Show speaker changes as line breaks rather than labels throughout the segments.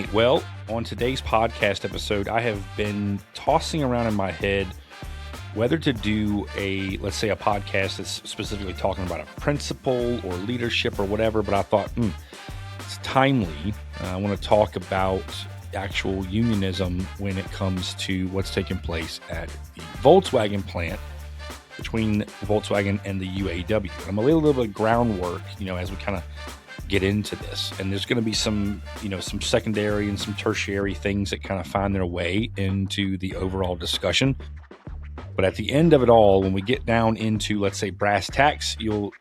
right. Well, on today's podcast episode, I have been tossing around in my head whether to do let's say a podcast that's specifically talking about a principle or leadership or whatever, but I thought, it's timely. I want to talk about actual unionism when it comes to what's taking place at the Volkswagen plant between Volkswagen and the UAW. And I'm going to lay a little bit of groundwork, as we kind of get into this. And there's going to be some secondary and some tertiary things that kind of find their way into the overall discussion. But at the end of it all, when we get down into, let's say, brass tacks, it'll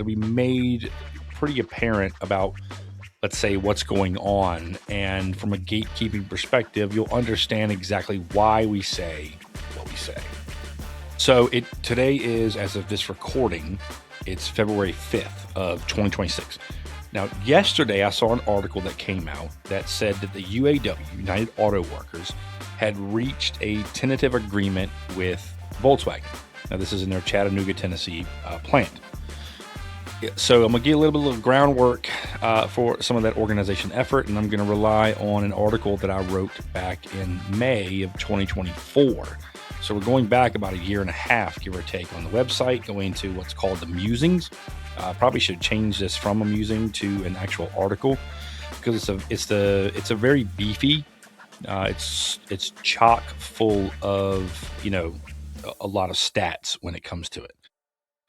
be made pretty apparent about, let's say, what's going on. And from a gatekeeping perspective, you'll understand exactly why we say what we say. So today is, as of this recording, it's February 5th of 2026. Now, yesterday I saw an article that came out that said that the UAW, United Auto Workers, had reached a tentative agreement with Volkswagen. Now, this is in their Chattanooga, Tennessee plant. So I'm going to get a little bit of groundwork for some of that organization effort, and I'm going to rely on an article that I wrote back in May of 2024. So we're going back about a year and a half, give or take, on the website, going to what's called the musings. Probably should change this from a musing to an actual article because it's a very beefy. It's chock full of a lot of stats when it comes to it.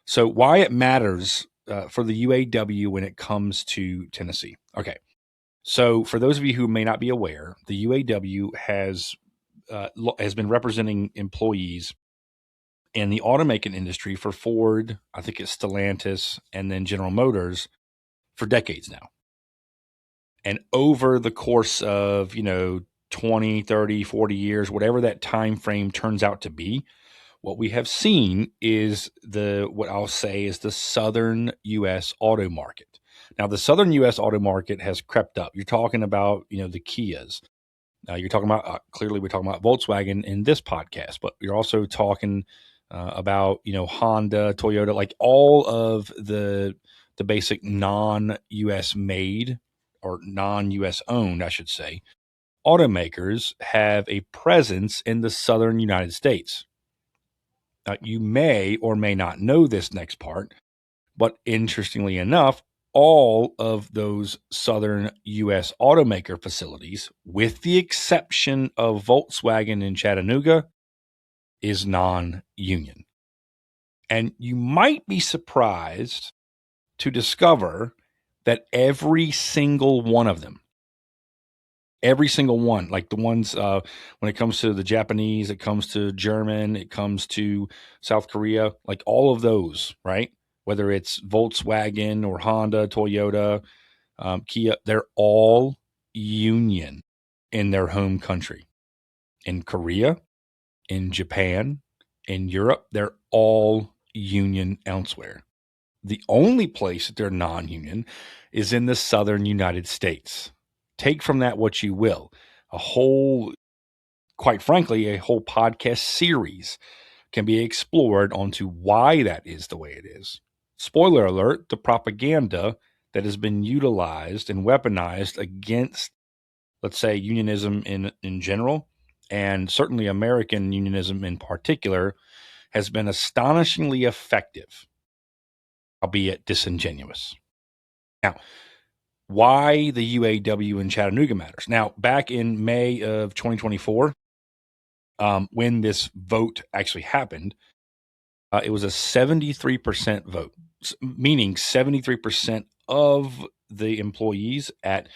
So why it matters for the UAW when it comes to Tennessee. Okay, so for those of you who may not be aware, the UAW has been representing employees in the automaking industry for Ford, I think it's Stellantis, and then General Motors for decades now. And over the course of, 20, 30, 40 years, whatever that time frame turns out to be, what we have seen is what I'll say is the southern U.S. auto market. Now, the southern U.S. auto market has crept up. You're talking about, the Kias. You're talking about, clearly we're talking about Volkswagen in this podcast, but you're also talking about, Honda, Toyota, like all of the basic non-U.S. made or non-U.S. owned, I should say, automakers have a presence in the southern United States. You may or may not know this next part, but interestingly enough, all of those southern U.S. automaker facilities, with the exception of Volkswagen in Chattanooga, is non-union. And you might be surprised to discover that every single one of them, like the ones when it comes to the Japanese, it comes to German, it comes to South Korea, like all of those, right? Whether it's Volkswagen or Honda, Toyota, Kia, they're all union in their home country. In Korea, in Japan, in Europe, they're all union elsewhere. The only place that they're non-union is in the southern United States. Take from that what you will. Quite frankly, a whole podcast series can be explored onto why that is the way it is. Spoiler alert, the propaganda that has been utilized and weaponized against, let's say, unionism in general, and certainly American unionism in particular, has been astonishingly effective, albeit disingenuous. Now, why the UAW in Chattanooga matters. Now, back in May of 2024, when this vote actually happened, it was a 73% vote, meaning 73% of the employees at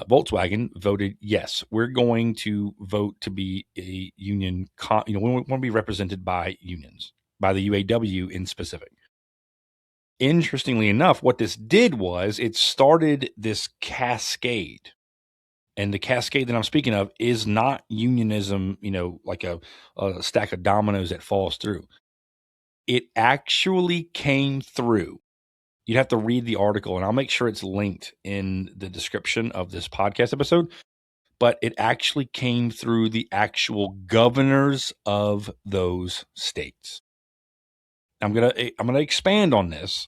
Volkswagen voted yes. We're going to vote to be a union. We want to be represented by unions, by the UAW in specific. Interestingly enough, what this did was it started this cascade. And the cascade that I'm speaking of is not unionism, like a stack of dominoes that falls through. It actually came through. You'd have to read the article, and I'll make sure it's linked in the description of this podcast episode. But it actually came through the actual governors of those states. I'm gonna expand on this,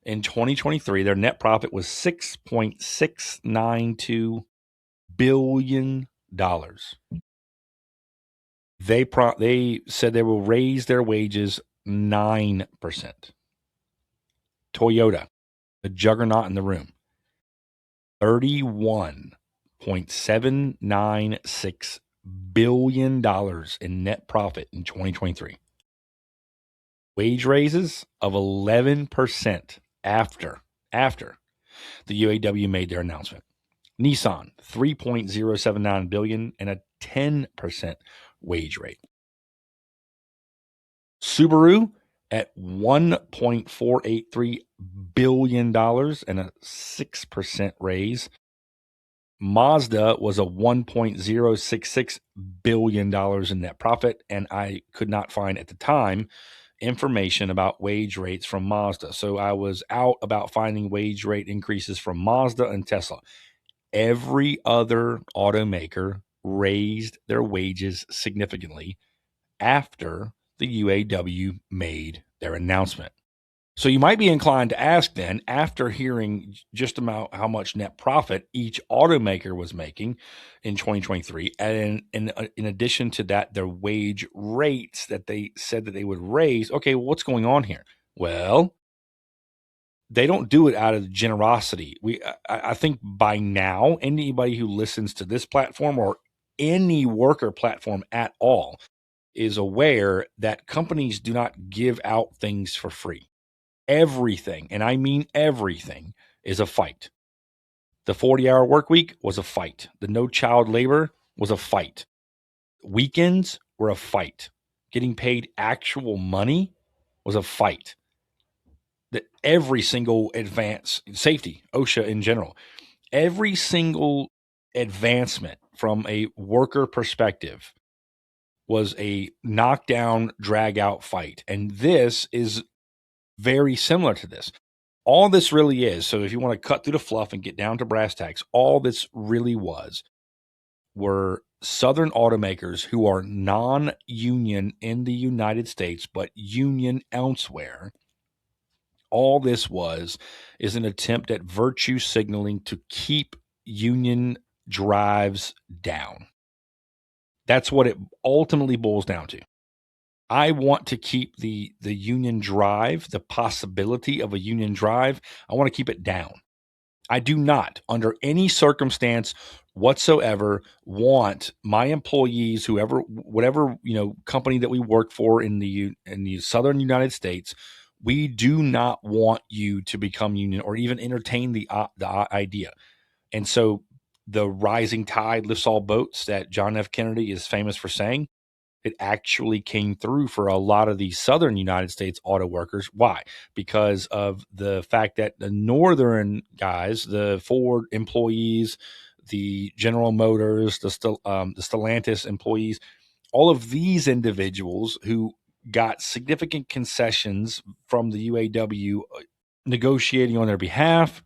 In 2023, their net profit was $6.692 billion. They said they will raise their wages 9%. Toyota, the juggernaut in the room, $31.796 billion in net profit in 2023. Wage raises of 11% after the UAW made their announcement. Nissan, $3.079 billion and a 10% wage rate. Subaru at $1.483 billion and a 6% raise. Mazda was a $1.066 billion in net profit, and I could not find at the time information about wage rates from Mazda. So I was out about finding wage rate increases from Mazda and Tesla. Every other automaker raised their wages significantly after the UAW made their announcement. So you might be inclined to ask then, after hearing just about how much net profit each automaker was making in 2023, and in addition to that, their wage rates that they said that they would raise, okay, well, what's going on here? Well, they don't do it out of generosity. I think by now, anybody who listens to this platform or any worker platform at all is aware that companies do not give out things for free. Everything, and I mean everything, is a fight. The 40-hour work week was a fight. The no child labor was a fight. Weekends were a fight. Getting paid actual money was a fight. That every single advance, safety, OSHA in general, every single advancement from a worker perspective was a knockdown, drag out fight. And this is very similar to this. All this really is, so if you want to cut through the fluff and get down to brass tacks, all this really were Southern automakers who are non-union in the United States, but union elsewhere. All this is an attempt at virtue signaling to keep union drives down. That's what it ultimately boils down to. I want to keep the union drive, the possibility of a union drive, I want to keep it down. I do not, under any circumstance whatsoever, want my employees, whatever company that we work for in the Southern United States, we do not want you to become union or even entertain the idea. And so, the rising tide lifts all boats that John F. Kennedy is famous for saying. It actually came through for a lot of the Southern United States auto workers. Why? Because of the fact that the Northern guys, the Ford employees, the General Motors, the Stellantis employees, all of these individuals who got significant concessions from the UAW negotiating on their behalf,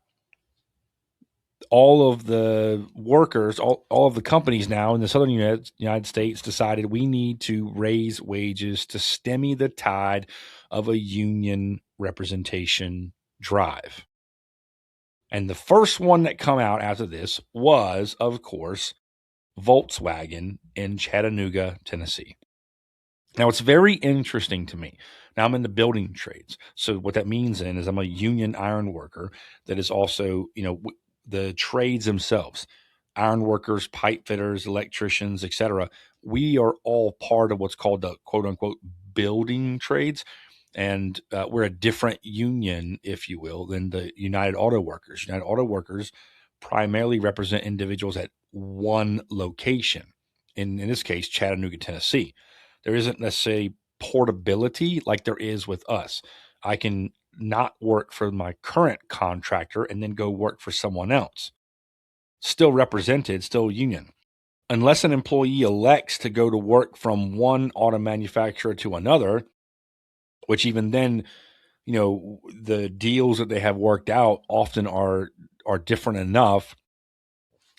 all of the workers, all of the companies now in the Southern United States decided we need to raise wages to stem the tide of a union representation drive. And the first one that come out after this was, of course, Volkswagen in Chattanooga, Tennessee. Now, it's very interesting to me. Now, I'm in the building trades. So what that means then is I'm a union iron worker that is also, the trades themselves, iron workers, pipe fitters, electricians, etc. We are all part of what's called the quote unquote building trades. And we're a different union, if you will, than the United Auto Workers. United Auto Workers primarily represent individuals at one location, in this case, Chattanooga, Tennessee. There isn't necessarily portability like there is with us. I can not work for my current contractor and then go work for someone else. Still represented, still union. Unless an employee elects to go to work from one auto manufacturer to another, which even then, the deals that they have worked out often are different enough.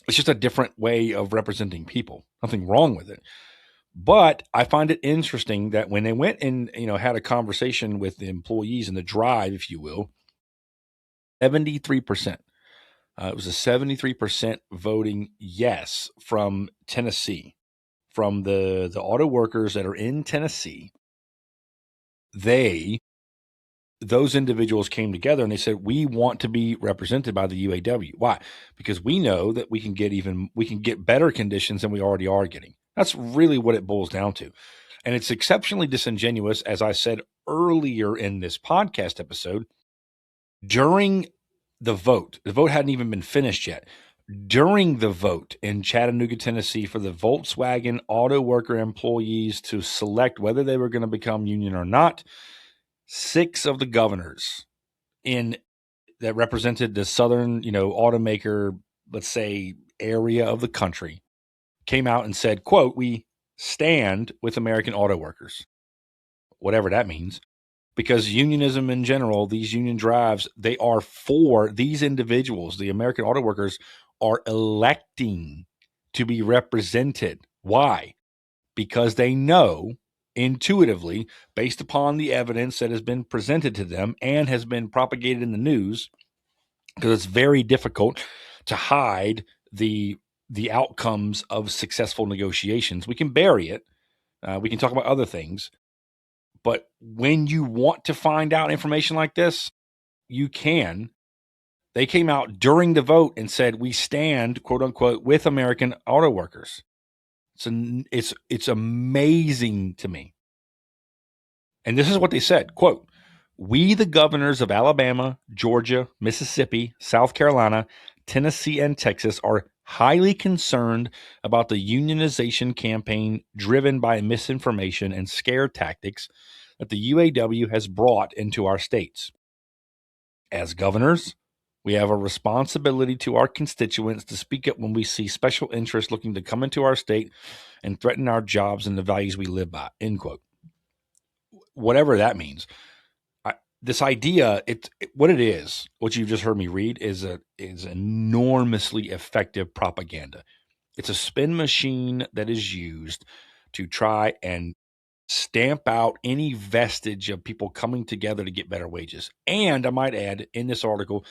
It's just a different way of representing people. Nothing wrong with it. But I find it interesting that when they went and, had a conversation with the employees in the drive, if you will, 73%. It was a 73% voting yes from Tennessee, from the auto workers that are in Tennessee. Those individuals came together and they said, we want to be represented by the UAW. Why? Because we know that we can get better conditions than we already are getting. That's really what it boils down to. And it's exceptionally disingenuous, as I said earlier in this podcast episode, during the vote hadn't even been finished yet. During the vote in Chattanooga, Tennessee, for the Volkswagen auto worker employees to select whether they were going to become union or not, 6 of the governors that represented the southern, automaker, let's say, area of the country came out and said, quote, "We stand with American auto workers," whatever that means. Because unionism in general, these union drives, they are for these individuals. The American auto workers are electing to be represented. Why? Because they know intuitively, based upon the evidence that has been presented to them and has been propagated in the news, because it's very difficult to hide the outcomes of successful negotiations. We can bury it. We can talk about other things. But when you want to find out information like this, you can. They came out during the vote and said, "We stand, quote unquote, with American auto workers." It's amazing to me. And this is what they said, quote, "We, the governors of Alabama, Georgia, Mississippi, South Carolina, Tennessee, and Texas, are highly concerned about the unionization campaign driven by misinformation and scare tactics that the UAW has brought into our states. As governors, we have a responsibility to our constituents to speak up when we see special interests looking to come into our state and threaten our jobs and the values we live by," end quote. Whatever that means. This idea, what you've just heard me read is enormously effective propaganda. It's a spin machine that is used to try and stamp out any vestige of people coming together to get better wages. And I might add, in this article,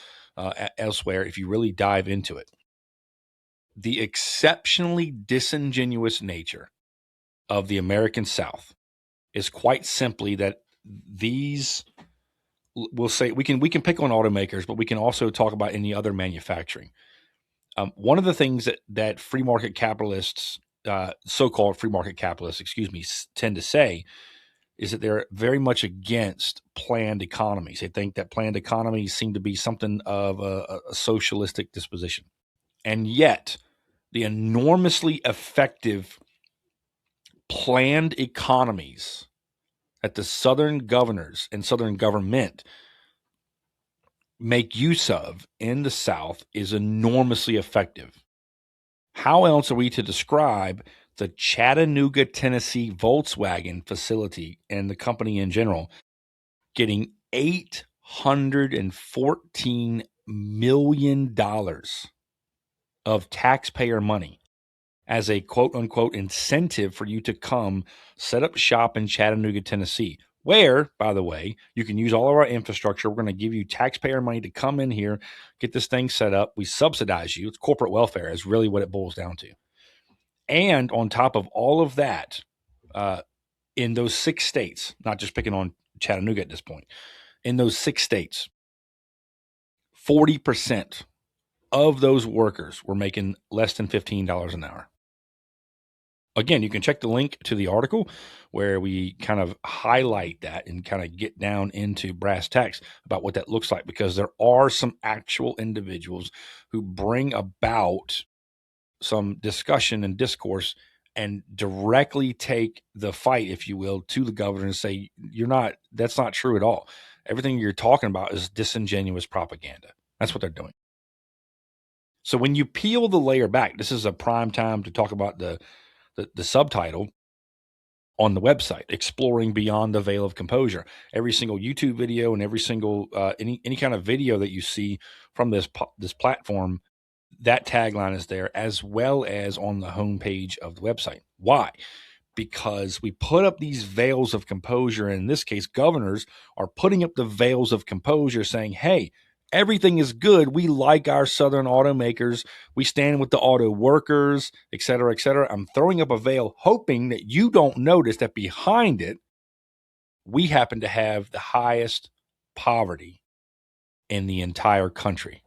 elsewhere, if you really dive into it, the exceptionally disingenuous nature of the American South is quite simply that we'll say we can pick on automakers, but we can also talk about any other manufacturing. One of the things that free market capitalists, so-called free market capitalists, tend to say is that they're very much against planned economies. They think that planned economies seem to be something of a socialistic disposition. And yet, the enormously effective planned economies that the Southern governors and Southern government make use of in the South is enormously effective. How else are we to describe the Chattanooga, Tennessee Volkswagen facility and the company in general getting $814 million of taxpayer money as a quote unquote incentive for you to come set up shop in Chattanooga, Tennessee, where, by the way, you can use all of our infrastructure. We're going to give you taxpayer money to come in here, get this thing set up. We subsidize you. It's corporate welfare is really what it boils down to. And on top of all of that, in those 6 states, not just picking on Chattanooga at this point, in those 6 states, 40% of those workers were making less than $15 an hour. Again, you can check the link to the article where we kind of highlight that and kind of get down into brass tacks about what that looks like, because there are some actual individuals who bring about some discussion and discourse and directly take the fight, if you will, to the governor and say, that's not true at all. Everything you're talking about is disingenuous propaganda. That's what they're doing. So when you peel the layer back, this is a prime time to talk about the subtitle on the website, Exploring Beyond the Veil of Composure. Every single YouTube video and every single any kind of video that you see from this platform, that tagline is there, as well as on the homepage of the website. Why? Because we put up these veils of composure. And in this case, governors are putting up the veils of composure saying, hey, Everything is good. We like our Southern automakers. We stand with the auto workers, et cetera, et cetera. I'm throwing up a veil, hoping that you don't notice that behind it, we happen to have the highest poverty in the entire country.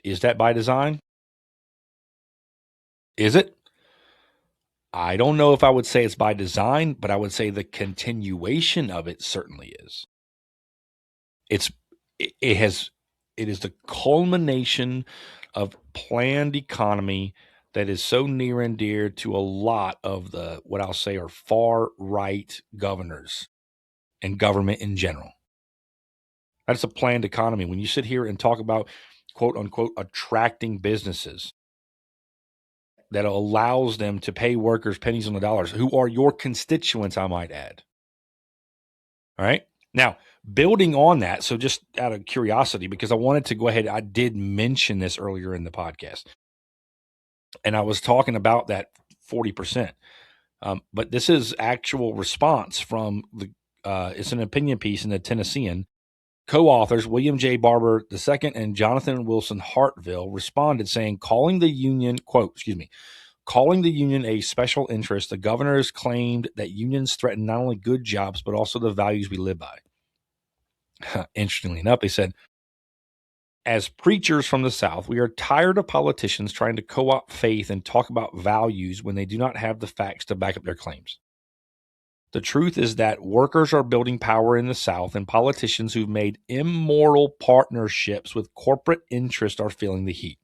Is that by design? Is it? I don't know if I would say it's by design, but I would say the continuation of it certainly is. It is the culmination of planned economy that is so near and dear to a lot of the what I'll say are far right governors and government in general. That's a planned economy. When you sit here and talk about quote unquote attracting businesses that allows them to pay workers pennies on the dollars, who are your constituents, I might add. All right. Now, building on that, so just out of curiosity, because I wanted to go ahead, I did mention this earlier in the podcast, and I was talking about that 40%. But this is actual response from it's an opinion piece in the Tennessean. Co-authors William J. Barber II and Jonathan Wilson Hartville responded saying, calling the union a special interest, the governors claimed that unions threaten not only good jobs, but also the values we live by. Interestingly enough, they said, as preachers from the South, we are tired of politicians trying to co-opt faith and talk about values when they do not have the facts to back up their claims. The truth is that workers are building power in the South, and politicians who've made immoral partnerships with corporate interests are feeling the heat.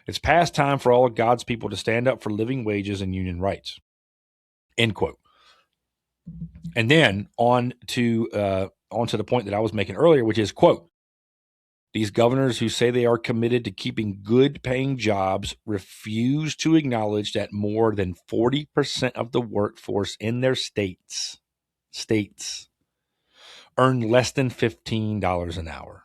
It's past time for all of God's people to stand up for living wages and union rights. End quote. And then on to the point that I was making earlier, which is, quote, these governors who say they are committed to keeping good-paying jobs refuse to acknowledge that more than 40% of the workforce in their states earn less than $15 an hour.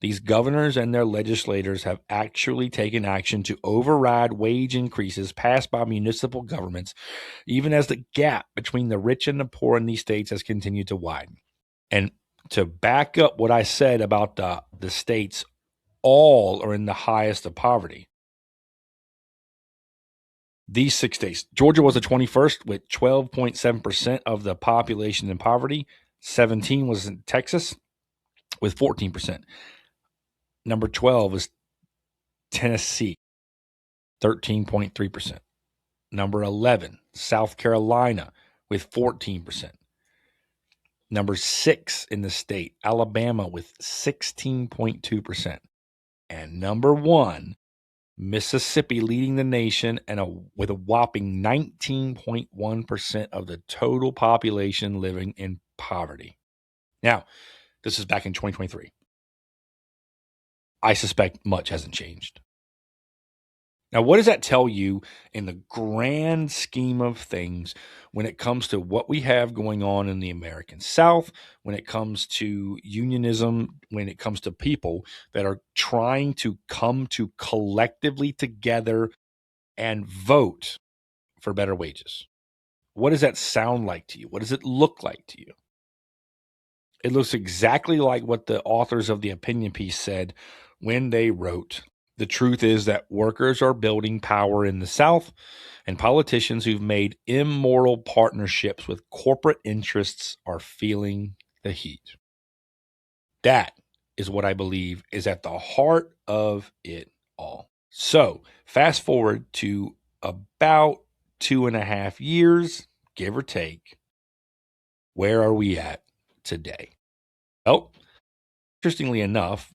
These governors and their legislators have actually taken action to override wage increases passed by municipal governments, even as the gap between the rich and the poor in these states has continued to widen. And to back up what I said about the states, all are in the highest of poverty. These 6 states, Georgia was the 21st with 12.7% of the population in poverty. 17 was in Texas with 14%. Number 12 is Tennessee, 13.3%. Number 11, South Carolina with 14%. Number 6 in the state, Alabama with 16.2%. And number 1, Mississippi leading the nation with a whopping 19.1% of the total population living in poverty. Now, this is back in 2023. I suspect much hasn't changed. Now, what does that tell you in the grand scheme of things when it comes to what we have going on in the American South, when it comes to unionism, when it comes to people that are trying to come to collectively together and vote for better wages? What does that sound like to you? What does it look like to you? It looks exactly like what the authors of the opinion piece said when they wrote, the truth is that workers are building power in the South, and politicians who've made immoral partnerships with corporate interests are feeling the heat. That is what I believe is at the heart of it all. So fast forward to about 2.5 years, give or take. Where are we at today? Well, interestingly enough,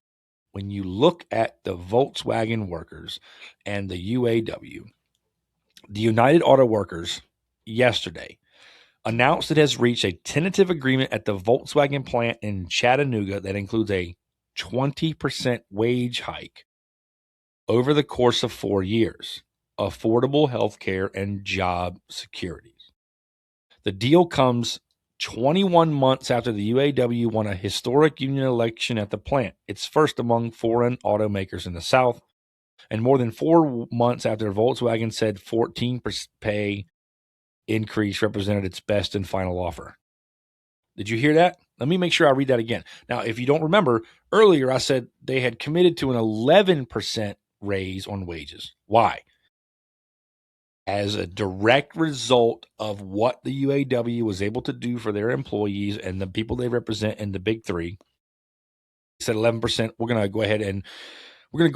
when you look at the Volkswagen workers and the UAW, the United Auto Workers yesterday announced it has reached a tentative agreement at the Volkswagen plant in Chattanooga that includes a 20% wage hike over the course of 4 years, affordable health care, and job security. The deal comes 21 months after the UAW won a historic union election at the plant, its first among foreign automakers in the South, and more than 4 months after Volkswagen said 14% pay increase represented its best and final offer. Did you hear that? Let me make sure I read that again. Now, if you don't remember, earlier I said they had committed to an 11% raise on wages. Why? As a direct result of what the UAW was able to do for their employees and the people they represent in the big three, they said 11%, we're going to go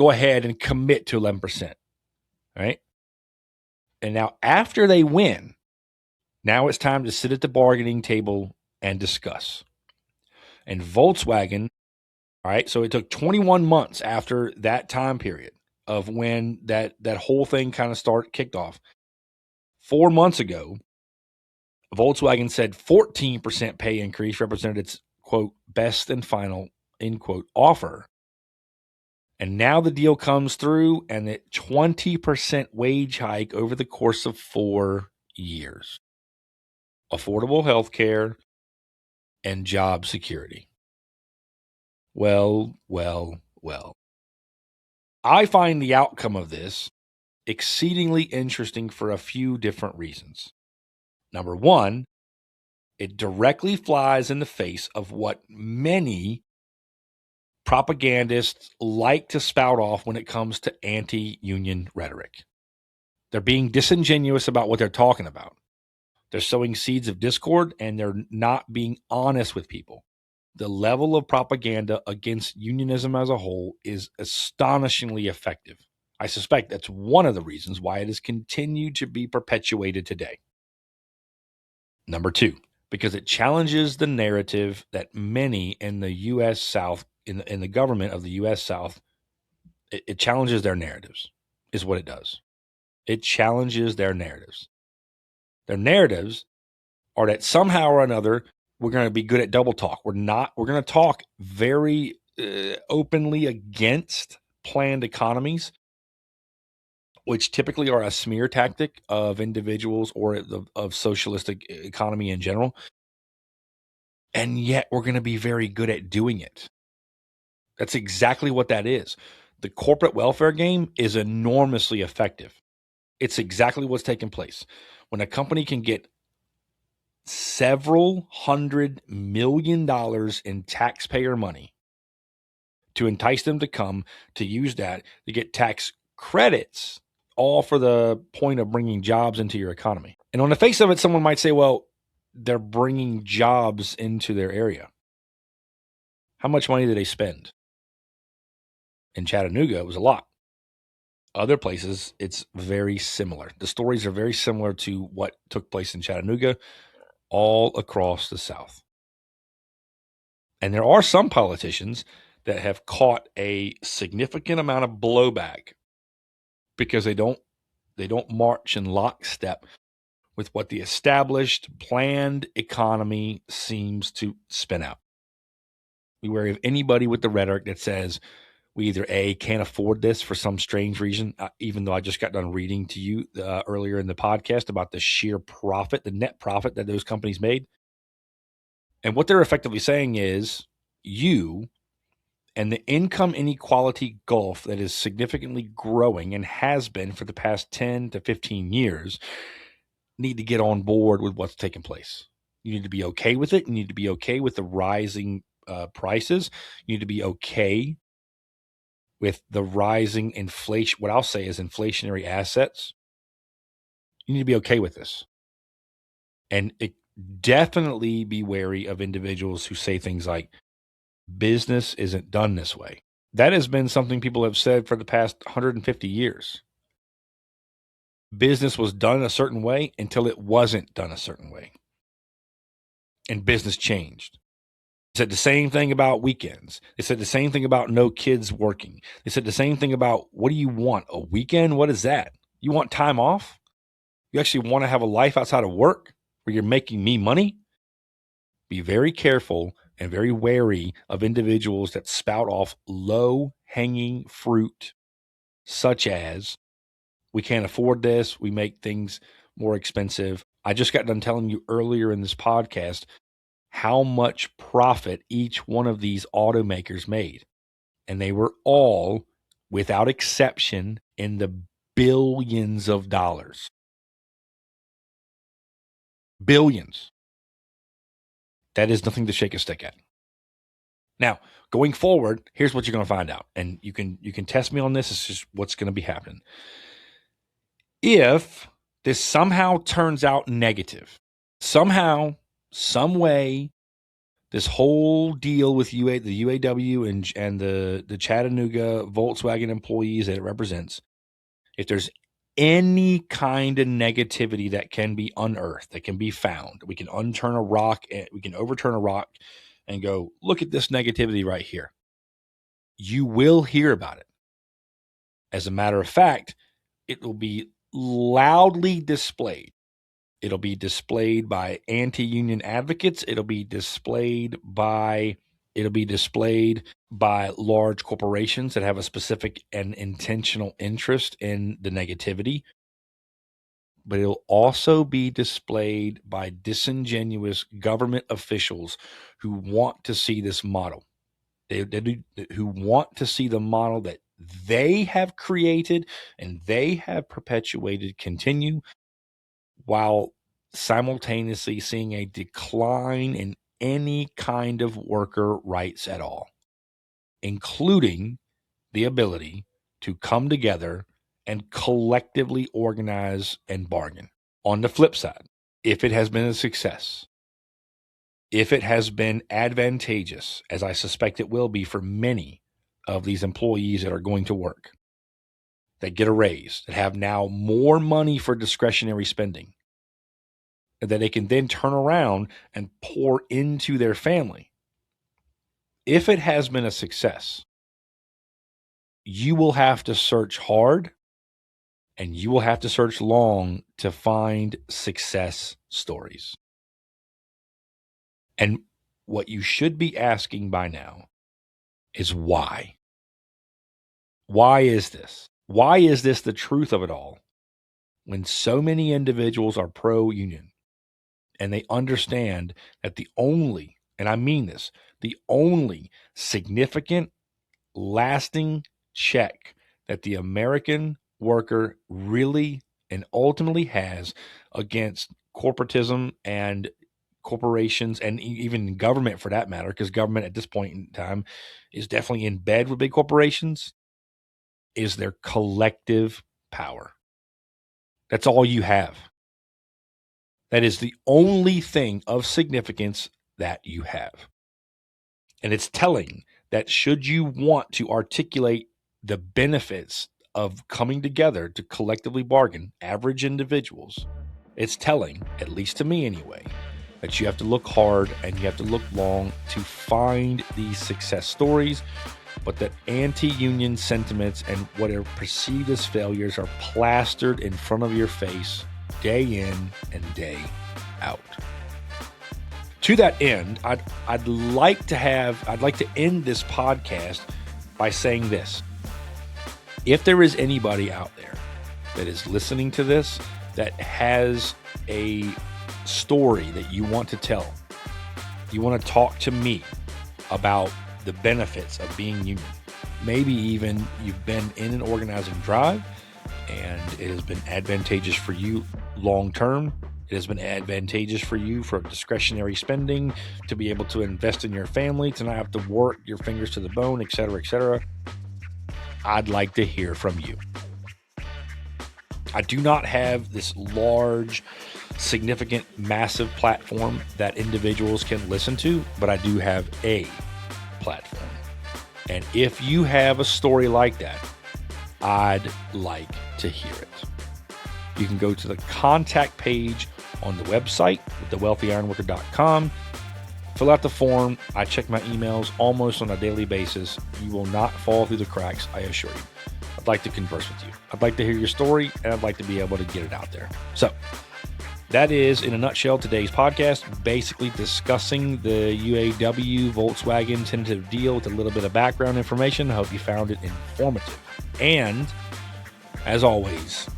ahead and commit to 11%. Right? And now after they win, now it's time to sit at the bargaining table and discuss. And Volkswagen, all right, so it took 21 months after that time period of when that whole thing kind of kicked off. 4 months ago, Volkswagen said 14% pay increase represented its, quote, best and final, end quote, offer. And now the deal comes through and it 20% wage hike over the course of 4 years. Affordable health care and job security. Well. I find the outcome of this exceedingly interesting for a few different reasons. Number one, it directly flies in the face of what many propagandists like to spout off when it comes to anti-union rhetoric. They're being disingenuous about what they're talking about. They're sowing seeds of discord and they're not being honest with people. The level of propaganda against unionism as a whole is astonishingly effective. I suspect that's one of the reasons why it has continued to be perpetuated today. Number two, because it challenges the narrative that many in the U.S. South, in the government of the U.S. South, it challenges their narratives, is what it does. It challenges their narratives. Their narratives are that somehow or another, we're going to be good at double talk. We're not. We're going to talk very openly against planned economies, which typically are a smear tactic of individuals or of socialistic economy in general. And yet we're going to be very good at doing it. That's exactly what that is. The corporate welfare game is enormously effective. It's exactly what's taking place. When a company can get several $100 million in taxpayer money to entice them to come, to use that to get tax credits, all for the point of bringing jobs into your economy. And on the face of it, someone might say, well, they're bringing jobs into their area. How much money did they spend? In Chattanooga, it was a lot. Other places, it's very similar. The stories are very similar to what took place in Chattanooga all across the South. And there are some politicians that have caught a significant amount of blowback because they don't march in lockstep with what the established planned economy seems to spin out. Be wary of anybody with the rhetoric that says we either A, can't afford this for some strange reason, even though I just got done reading to you earlier in the podcast about the sheer profit, the net profit that those companies made. And what they're effectively saying is you and the income inequality gulf that is significantly growing and has been for the past 10 to 15 years need to get on board with what's taking place. You need to be okay with it. You need to be okay with the rising prices. You need to be okay with the rising inflation, what I'll say is inflationary assets. You need to be okay with this. And definitely be wary of individuals who say things like, business isn't done this way. That has been something people have said for the past 150 years. Business was done a certain way until it wasn't done a certain way. And business changed. They said the same thing about weekends. They said the same thing about no kids working. They said the same thing about, what do you want? A weekend? What is that? You want time off? You actually want to have a life outside of work where you're making me money? Be very careful and very wary of individuals that spout off low-hanging fruit, such as, we can't afford this, we make things more expensive. I just got done telling you earlier in this podcast how much profit each one of these automakers made. And they were all, without exception, in the billions of dollars. Billions. That is nothing to shake a stick at. Now, going forward, here's what you're going to find out. And you can test me on this. It's just what's going to be happening. If this somehow turns out negative, somehow, some way, this whole deal with the UAW and the Chattanooga Volkswagen employees that it represents, if there's any kind of negativity that can be unearthed, that can be found, we can overturn a rock and go, look at this negativity right here. You will hear about it. As a matter of fact, it will be loudly displayed. It'll be displayed by anti-union advocates. It'll be displayed by large corporations that have a specific and intentional interest in the negativity. But it'll also be displayed by disingenuous government officials who want to see this model. Who want to see the model that they have created and they have perpetuated continue, while simultaneously seeing a decline in any kind of worker rights at all, including the ability to come together and collectively organize and bargain. On the flip side, if it has been a success, if it has been advantageous, as I suspect it will be for many of these employees that are going to work, that get a raise, that have now more money for discretionary spending, that they can then turn around and pour into their family. If it has been a success, you will have to search hard and you will have to search long to find success stories. And what you should be asking by now is why? Why is this? Why is this the truth of it all when so many individuals are pro-union and they understand that the only, and I mean this, the only significant, lasting check that the American worker really and ultimately has against corporatism and corporations and even government for that matter, because government at this point in time is definitely in bed with big corporations, is their collective power. That's all you have. That is the only thing of significance that you have. And it's telling that should you want to articulate the benefits of coming together to collectively bargain, average individuals, it's telling, at least to me anyway, that you have to look hard and you have to look long to find these success stories, but that anti-union sentiments and what are perceived as failures are plastered in front of your face day in and day out. To that end, I'd like to end this podcast by saying this. If there is anybody out there that is listening to this that has a story that you want to tell, you want to talk to me about the benefits of being union, maybe even you've been in an organizing drive and it has been advantageous for you long term. It has been advantageous for you for discretionary spending, to be able to invest in your family, to not have to work your fingers to the bone, et cetera, et cetera. I'd like to hear from you. I do not have this large, significant, massive platform that individuals can listen to, but I do have a platform. And if you have a story like that, I'd like to hear it. You can go to the contact page on the website, thewealthyironworker.com. Fill out the form. I check my emails almost on a daily basis. You will not fall through the cracks, I assure you. I'd like to converse with you. I'd like to hear your story, and I'd like to be able to get it out there. So that is, in a nutshell, today's podcast, basically discussing the UAW Volkswagen tentative deal with a little bit of background information. I hope you found it informative. And as always,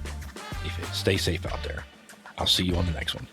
stay safe out there. I'll see you on the next one.